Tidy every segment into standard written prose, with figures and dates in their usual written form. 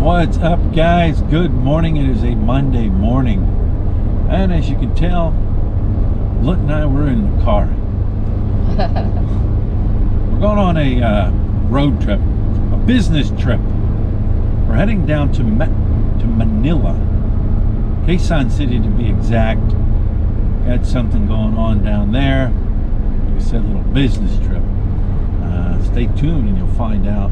What's up, guys? Good morning. It is a Monday morning, and as you can tell, Lut and I were in the car. We're going on a road trip, a business trip. We're heading down to Manila, Quezon City to be exact. Got something going on down there. Like I said, a little business trip. Stay tuned and you'll find out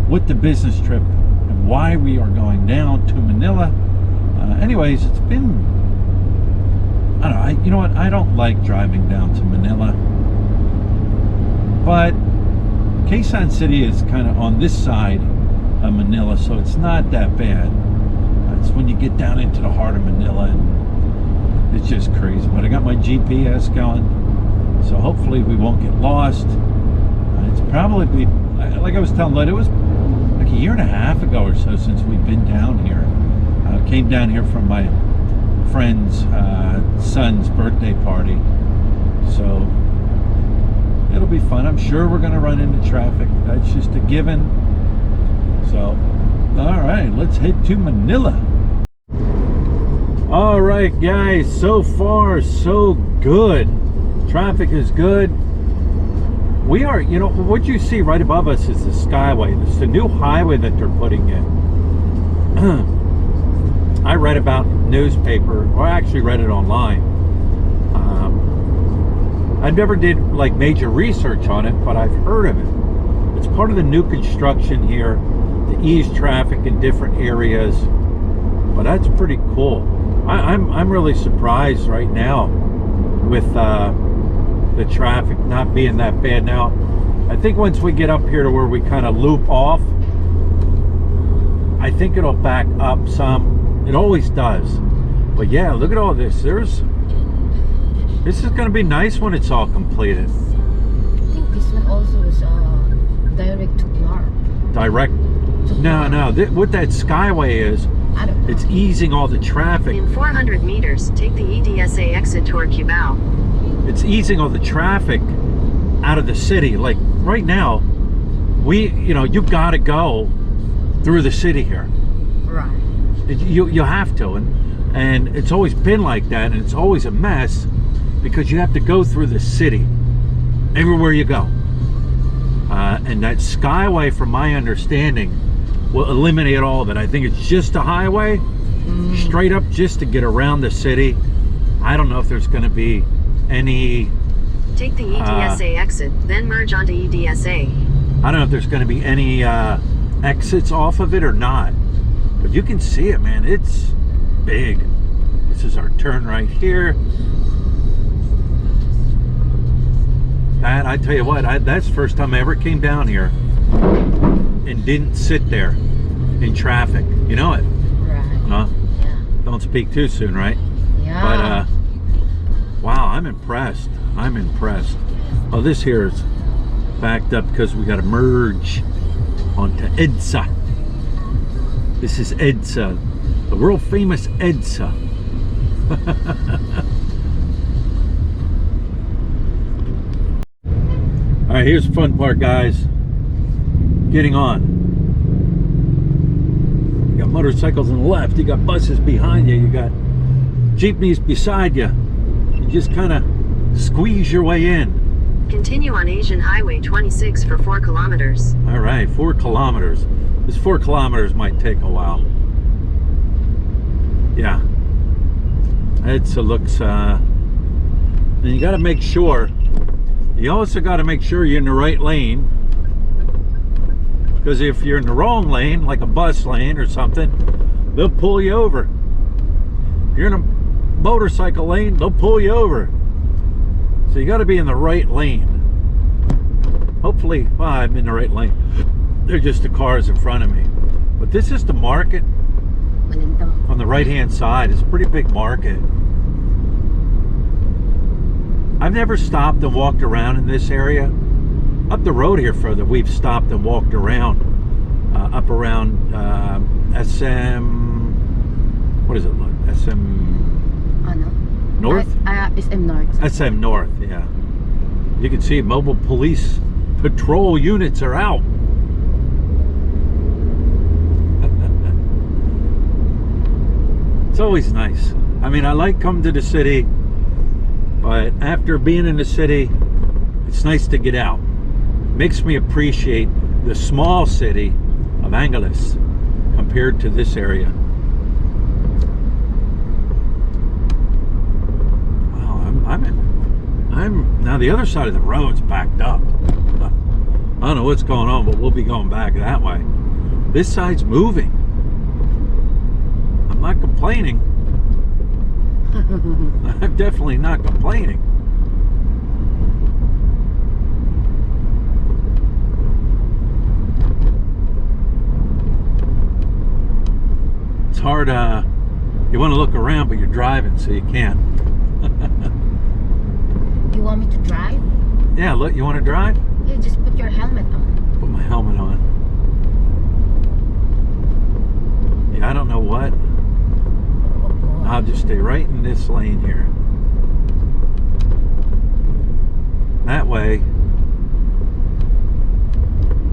what the business trip and why we are going down to Manila. Anyways, it's been, I don't know, you know what, I don't like driving down to Manila, but Quezon City is kind of on this side of Manila, so it's not that bad. It's when you get down into the heart of Manila and it's just crazy. But I got my GPS going, so hopefully we won't get lost. It's probably, like I was telling Lyd, it was like a year and a half ago or so since we've been down here. Came down here from my friend's son's birthday party, so it'll be fun. I'm sure we're going to run into traffic. That's just a given. So, all right, let's head to Manila. All right, guys, so far so good. Traffic is good. We are, you know, what you see right above us is the Skyway. It's the new highway that they're putting in. I read about newspaper, or I actually read it online. I never did like major research on it, but I've heard of it. It's part of the new construction here to ease traffic in different areas. But that's pretty cool. I'm really surprised right now with the traffic not being that bad. Now I think once we get up here to where we kind of loop off, I think it'll back up some. It always does. But yeah, look at all this. This is going to be nice when it's all completed. I think this one also is direct to Clark. Direct? No. What that Skyway is, I don't know. It's easing all the traffic. In 400 meters, take the EDSA exit toward Cubao. It's easing all the traffic out of the city. Like right now, you got to go through the city here. Right. You have to, and it's always been like that, and it's always a mess because you have to go through the city everywhere you go. And that Skyway, from my understanding, will eliminate all of it. I think it's just a highway, straight up, just to get around the city. I don't know if there's going to be any. Take the EDSA exit, then merge onto EDSA. I don't know if there's going to be any exits off of it or not, but you can see it, man. It's big. This is our turn right here. That, I tell you what, that's the first time I ever came down here and didn't sit there in traffic. You know it? Right. Huh? Yeah. Don't speak too soon, right? Yeah. But wow, I'm impressed. I'm impressed. Oh, this here is backed up because we got to merge onto EDSA. This is EDSA, the world famous EDSA. All right, here's the fun part, guys. Getting on. You got motorcycles on the left, you got buses behind you, you got jeepneys beside you. You just kind of squeeze your way in. Continue on Asian Highway 26 for 4 kilometers. All right, 4 kilometers. This 4 kilometers might take a while. Yeah. It looks, and you got to make sure, you also got to make sure you're in the right lane. Because if you're in the wrong lane, like a bus lane or something, they'll pull you over. If you're in a motorcycle lane, they'll pull you over. So you got to be in the right lane. Hopefully, well, I'm in the right lane. They're just the cars in front of me. But this is the market on the right hand side. It's a pretty big market. I've never stopped and walked around in this area. Up the road here further, we've stopped and walked around, up around SM, what is it, look? SM North? SM North. SM North, yeah. You can see mobile police patrol units are out. It's always nice. I mean, I like coming to the city, but after being in the city, it's nice to get out. Makes me appreciate the small city of Angeles compared to this area. Wow, I'm now the other side of the road's backed up. I don't know what's going on, but we'll be going back that way. This side's moving. I'm not complaining. I'm definitely not complaining. It's hard, you want to look around, but you're driving, so you can't. You want me to drive? Yeah, look, you want to drive? Yeah, just put your helmet on. Put my helmet on. Yeah, I don't know what. Oh, boy. I'll just stay right in this lane here. That way,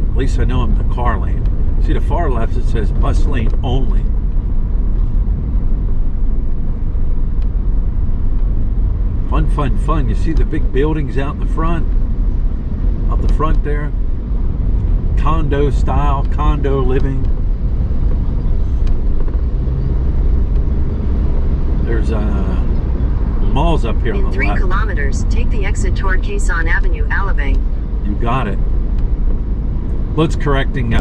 at least I know I'm in the car lane. See the far left, it says bus lane only. Fun, fun, fun. You see the big buildings out in the front? Out the front there? Condo style, condo living. There's malls up here on In the 3 left. kilometers, take the exit toward Quezon Avenue, Alabang. You got it. Let's correcting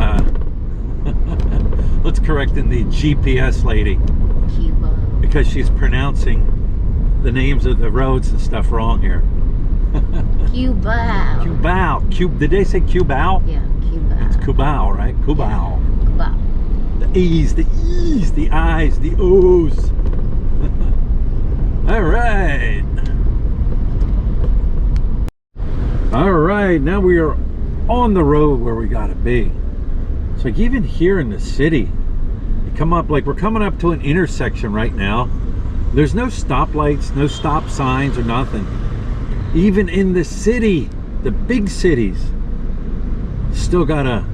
let's correcting the GPS lady Cuba. because she's pronouncing the names of the roads and stuff wrong here. Cuba. Cubao. Did they say Cubao? Yeah, Cuba. It's Cubao, right? Cubao. Cuba. The E's, the E's, the I's, the O's. All right. All right, now we are on the road where we gotta be. So like even here in the city, you come up, like we're coming up to an intersection right now. There's no stoplights, no stop signs or nothing. Even in the city, the big cities, still gotta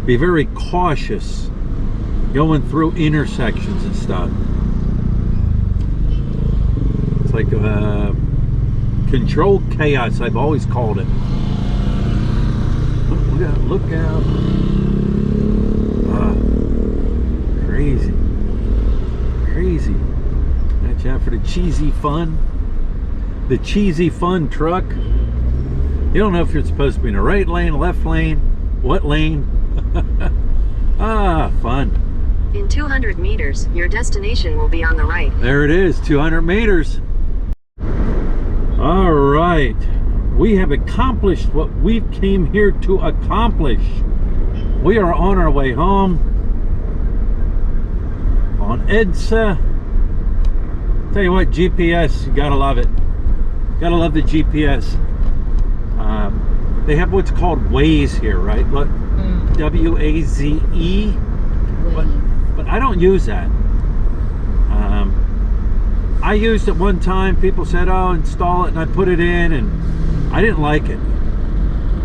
be very cautious going through intersections and stuff. It's like controlled chaos, I've always called it. Look out. Crazy. Crazy. Watch out for the cheesy fun. The cheesy fun truck. You don't know if you're supposed to be in the right lane, left lane, what lane. Fun. In 200 meters, your destination will be on the right. There it is, 200 meters. All right. We have accomplished what we came here to accomplish. We are on our way home on EDSA. Tell you what, GPS, you gotta love it. Gotta love the GPS. They have what's called Waze here, right? Look, W-A-Z-E. But I don't use that. I used it one time. People said, oh, install it, and I put it in, and I didn't like it.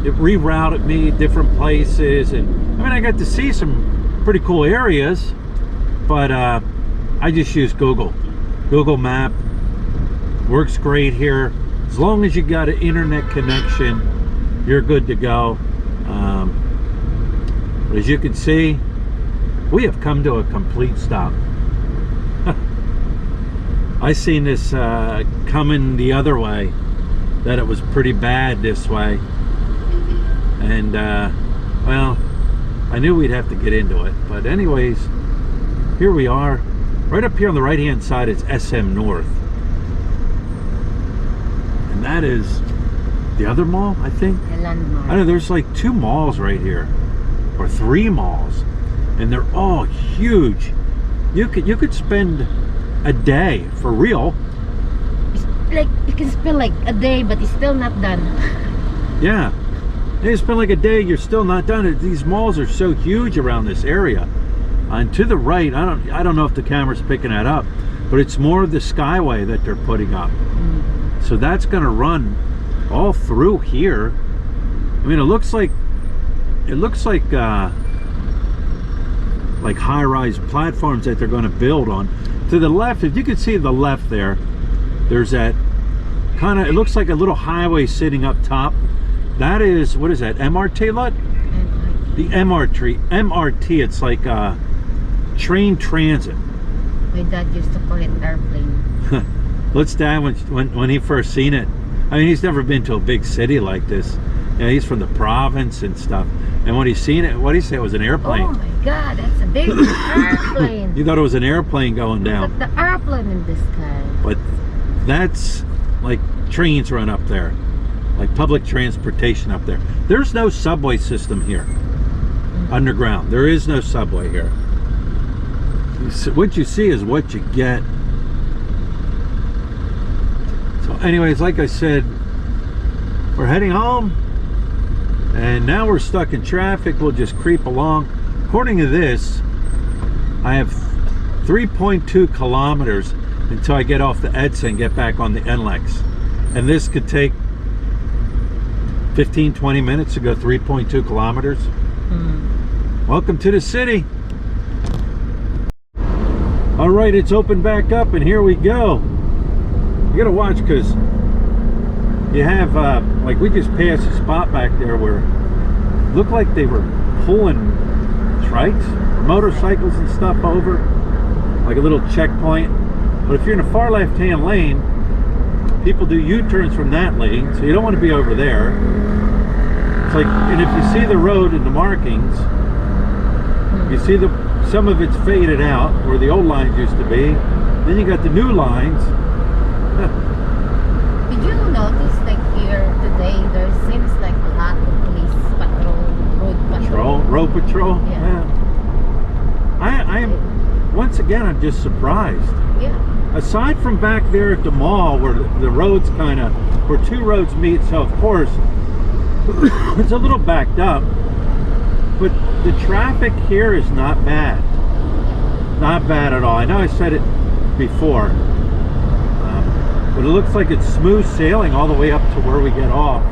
It rerouted me different places, and I mean, I got to see some pretty cool areas, but I just use Google Map. Works great here. As long as you got an internet connection, you're good to go. But as you can see, we have come to a complete stop. I seen this coming the other way, that it was pretty bad this way, and well, I knew we'd have to get into it, but anyways, here we are. Right up here on the right hand side is SM North, and that is the other mall, I think. The landmark. I don't know, there's like 2 malls right here, or 3 malls, and they're all huge. You could spend a day for real. It's like you can spend like a day, but it's still not done. Yeah, you spend like a day, you're still not done. These malls are so huge around this area. And to the right, I don't know if the camera's picking that up, but it's more of the Skyway that they're putting up. So that's going to run all through here. I mean, it looks like high-rise platforms that they're going to build on. To the left, if you can see the left there, there's that kind of, it looks like a little highway sitting up top. That is, what is that, MRT lot? The MRT, it's like train transit. My dad used to call it airplane. Let's dad when he first seen it. I mean, he's never been to a big city like this. Yeah, he's from the province and stuff. And when he's seen it, what did he say? It was an airplane. Oh my God, that's a big airplane. You thought it was an airplane going down. Look at the airplane in the sky. But that's like trains run up there, like public transportation up there. There's no subway system here, underground. There is no subway here. What you see is what you get. So anyways, like I said, we're heading home, and now we're stuck in traffic. We'll just creep along. According to this, I have 3.2 kilometers until I get off the EDSA and get back on the NLEX. And this could take 15-20 minutes to go 3.2 kilometers. Welcome to the city. All right, it's opened back up, and here we go. You gotta watch, because you have like, we just passed a spot back there where it looked like they were pulling trikes, motorcycles and stuff over, like a little checkpoint. But if you're in a far left-hand lane, people do U-turns from that lane, so you don't want to be over there. It's like, and if you see the road and the markings, you see some of it's faded out where the old lines used to be. Then you got the new lines. Did you notice, like, here today, there seems like a lot of police patrol, Road patrol. Yeah. I am, once again, I'm just surprised. Yeah. Aside from back there at the mall where the roads kind of, where two roads meet, so of course it's a little backed up, but the traffic here is not bad. Not bad at all. I know I said it before, but it looks like it's smooth sailing all the way up to where we get off.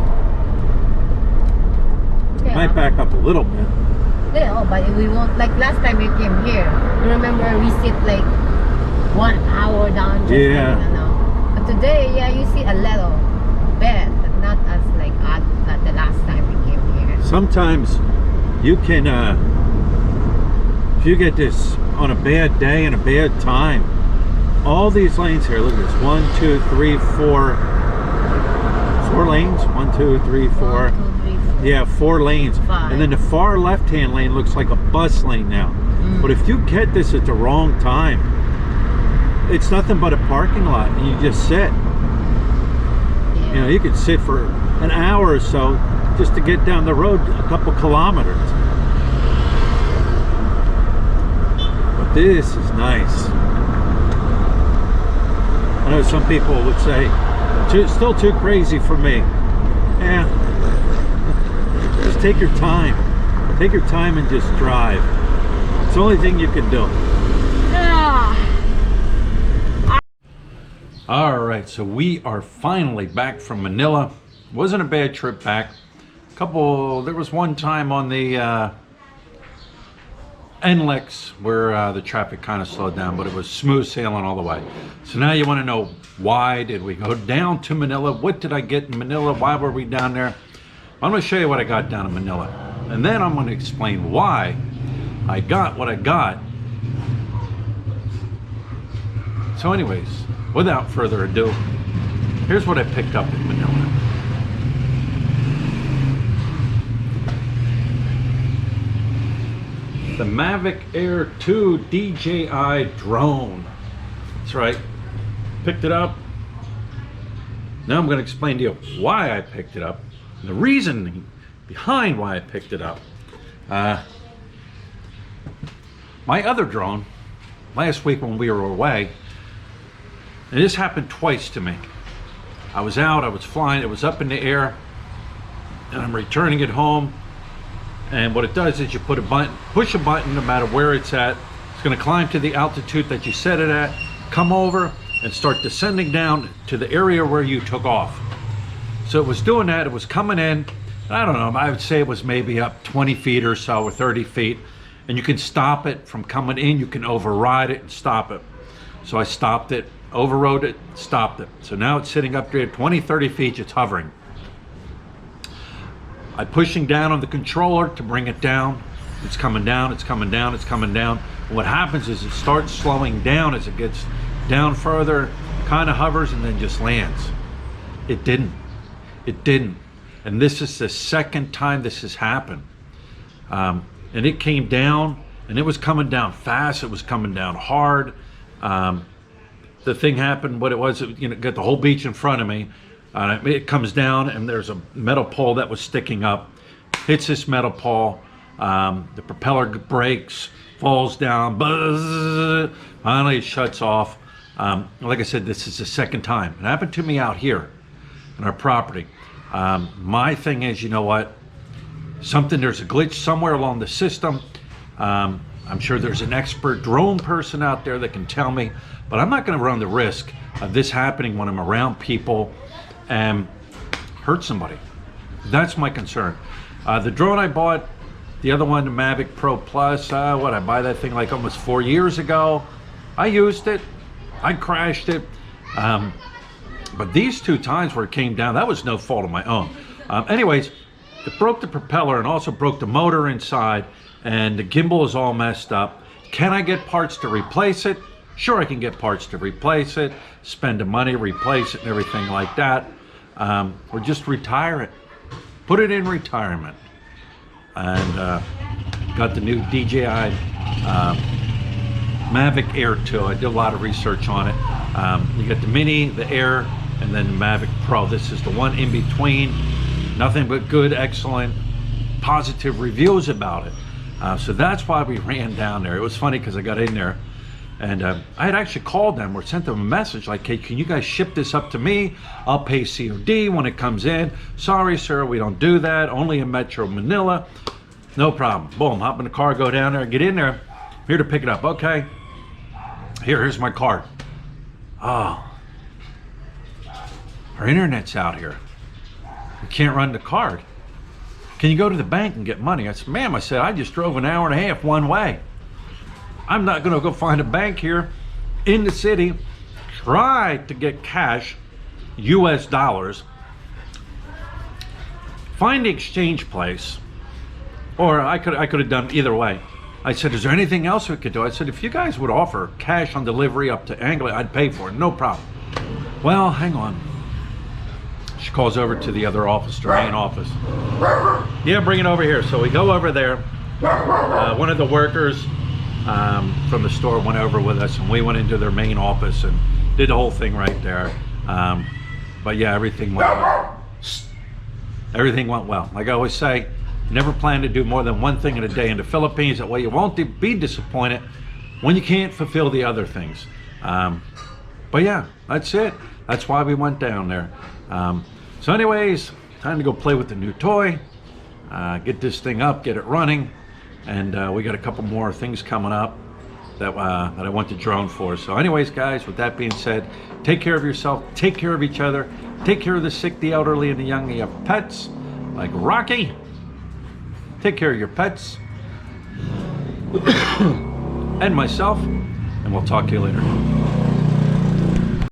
Yeah. Might back up a little bit. Yeah, but we won't, like last time we came here, you remember we sit like 1 hour down just Yeah. like, you know. But today, yeah, you see a little bit, but not as like at the last time we came here. Sometimes you can, if you get this on a bad day and a bad time, all these lanes here, look at this, 1, 2, 3, 4 lanes, 1, 2, 3, 4. 1, 2, 3, 4. Yeah, 4 lanes. 5. And then the far left-hand lane looks like a bus lane now. But if you get this at the wrong time, it's nothing but a parking lot, and you just sit. Yeah. You know, you could sit for an hour or so just to get down the road a couple kilometers. But this is nice. I know some people would say, still too crazy for me. Yeah. Just take your time. Take your time and just drive. It's the only thing you can do. All right, so we are finally back from Manila. Wasn't a bad trip back. There was one time on the NLEX where the traffic kind of slowed down, but it was smooth sailing all the way. So now you want to know, why did we go down to Manila? What did I get in Manila? Why were we down there? I'm going to show you what I got down in Manila, and then I'm going to explain why I got what I got. So anyways, without further ado, here's what I picked up in Manila. The Mavic Air 2 DJI drone. That's right. Picked it up. Now I'm going to explain to you why I picked it up. And the reason behind why I picked it up. My other drone, last week when we were away, and this happened twice to me. I was out, I was flying, it was up in the air, and I'm returning it home. And what it does is you push a button, no matter where it's at. It's going to climb to the altitude that you set it at, come over, and start descending down to the area where you took off. So it was doing that, it was coming in, I don't know, I would say it was maybe up 20 feet or so, or 30 feet. And you can stop it from coming in, you can override it and stop it. So I stopped it, overrode it, stopped it. So now it's sitting up there at 20, 30 feet, it's hovering. I'm pushing down on the controller to bring it down. It's coming down, it's coming down, it's coming down. And what happens is it starts slowing down as it gets down further, kind of hovers, and then just lands. It didn't. It didn't. And this is the second time this has happened. And it came down, and it was coming down fast. It was coming down hard. The thing happened, what it was, got the whole beach in front of me. It comes down, and there's a metal pole that was sticking up. Hits this metal pole. The propeller breaks, falls down. Buzz, finally, it shuts off. Like I said, this is the second time. It happened to me out here on our property. My thing is, you know what? There's a glitch somewhere along the system. I'm sure there's an expert drone person out there that can tell me, but I'm not going to run the risk of this happening when I'm around people and hurt somebody. That's my concern. The drone I bought, the other one, the Mavic Pro Plus, I buy that thing like almost 4 years ago. I used it, I crashed it. But these 2 times where it came down, that was no fault of my own. Anyways, it broke the propeller and also broke the motor inside, and the gimbal is all messed up. Can I get parts to replace it? Sure, I can get parts to replace it, spend the money, replace it and everything like that. Or just retire it. Put it in retirement. And got the new DJI Mavic Air 2. I did a lot of research on it. You got the Mini, the Air, and then the Mavic Pro. This is the one in between. Nothing but good, excellent, positive reviews about it. So that's why we ran down there. It was funny because I got in there and I had actually called them or sent them a message like, hey, can you guys ship this up to me? I'll pay COD when it comes in. Sorry, sir, we don't do that. Only in Metro Manila. No problem. Boom, hop in the car, go down there, get in there. Here to pick it up. Okay. Here's my card. Oh. Our internet's out here. We can't run the card. Can you go to the bank and get money? I said, ma'am, I just drove an hour and a half one way. I'm not going to go find a bank here in the city, try to get cash, US dollars, find the exchange place, or I could have done either way. I said, is there anything else we could do? I said, if you guys would offer cash on delivery up to Anglia, I'd pay for it, no problem. Well, hang on. She calls over to the other office, the main office. Yeah, bring it over here. So we go over there. One of the workers from the store went over with us, and we went into their main office and did the whole thing right there. But yeah, everything went well. Everything went well. Like I always say, never plan to do more than one thing in a day in the Philippines. That way you won't be disappointed when you can't fulfill the other things. But yeah, that's it. That's why we went down there. So anyways, time to go play with the new toy, get this thing up, get it running, and we got a couple more things coming up that I want the drone for. So anyways, guys, with that being said, take care of yourself, take care of each other, take care of the sick, the elderly, and the young. You have pets like Rocky. Take care of your pets and myself, and we'll talk to you later.